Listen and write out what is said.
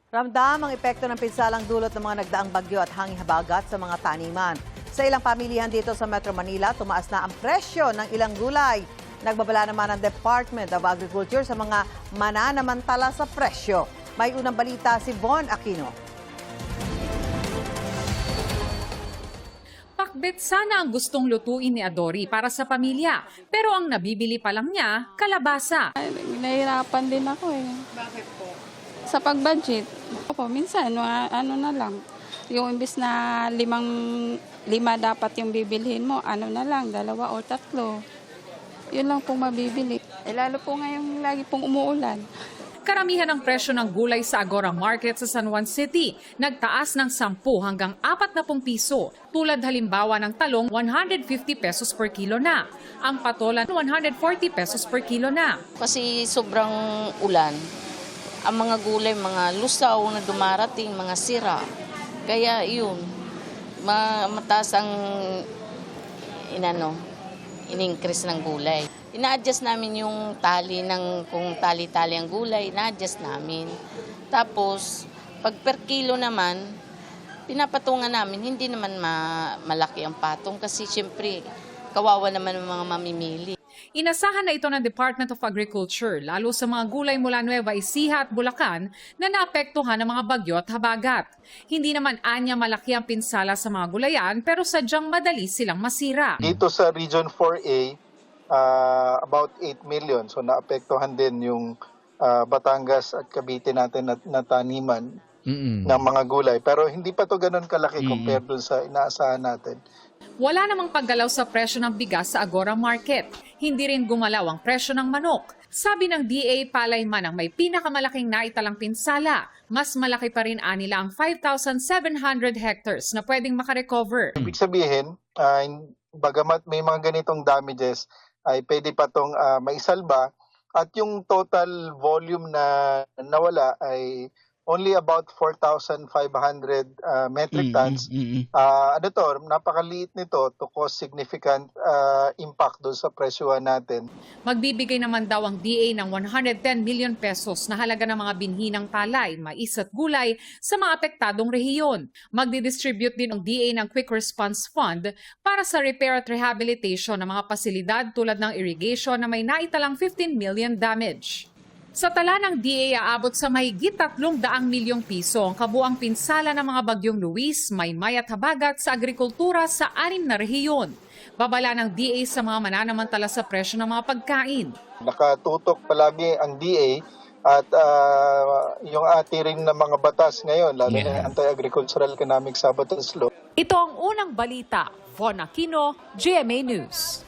Ramdam ang epekto ng pinsalang dulot ng mga nagdaang bagyo at hangin habagat sa mga taniman. Sa ilang pamilihan dito sa Metro Manila, tumaas na ang presyo ng ilang gulay. Nagbabala naman ang Department of Agriculture sa mga mananamantala sa presyo. May unang balita si Von Aquino. Pakbet sana ang gustong lutuin ni Adori para sa pamilya. Pero ang nabibili pa lang niya, kalabasa. Nahihirapan din ako eh. Bakit po? Sa pag-budget. Opo, minsan, ano na lang. Yung imbis na lima dapat yung bibilhin mo, ano na lang, 2 o 3. Yun lang pong mabibili. Lalo po ngayong lagi pong umuulan. Karamihan ng presyo ng gulay sa Agora Market sa San Juan City, nagtaas ng 10 hanggang 40 piso. Tulad halimbawa ng talong, 150 pesos per kilo na. Ang patola, 140 pesos per kilo na. Kasi sobrang ulan, ang mga gulay, mga lusaw na dumarating, mga sira. Kaya yun, mataas ang in-increase ng gulay. Ina-adjust namin yung tali kung tali-tali ang gulay, ina-adjust namin. Tapos, pag per kilo naman, pinapatungan namin, hindi naman malaki ang patong kasi siyempre, kawawa naman ang mga mamimili. Inasahan na ito ng Department of Agriculture, lalo sa mga gulay mula Nueva Ecija at Bulacan na naapektuhan ng mga bagyo at habagat. Hindi naman anya malaki ang pinsala sa mga gulayan pero sadyang madali silang masira. Dito sa Region 4A, about 8 million. So naapektuhan din yung Batangas at Cavite natin na taniman ng mga gulay. Pero hindi pa to ganun kalaki compared dun sa inaasahan natin. Wala namang paggalaw sa presyo ng bigas sa Agora Market. Hindi rin gumalaw ang presyo ng manok. Sabi ng DA, palay man ang may pinakamalaking naitalang pinsala. Mas malaki pa rin anila ang 5,700 hectares na pwedeng makarecover. Ibig sabihin, bagamat may mga ganitong damages, ay pwede pa itong maisalba. At yung total volume na nawala ay only about 4,500 metric tons. Napakaliit nito to cause significant impact doon sa presyuhan natin. Magbibigay naman daw ang DA ng 110 million pesos na halaga ng mga binhinang palay, mais at gulay sa mga apektadong rehiyon. Magdidistribute din ang DA ng Quick Response Fund para sa repair at rehabilitation ng mga pasilidad tulad ng irrigation na may naitalang 15 million damage. Sa tala ng DA, aabot sa mahigit 300 milyong piso ang kabuang pinsala ng mga bagyong Luis, Maymay at Habagat sa agrikultura sa 6 na rehiyon. Babala ng DA sa mga mananamantala sa presyo ng mga pagkain. Nakatutok palagi ang DA at yung atiring ng mga batas ngayon, lalo na yung Anti-Agricultural Economic Sabotage Law. Ito ang unang balita. Von Aquino, GMA News.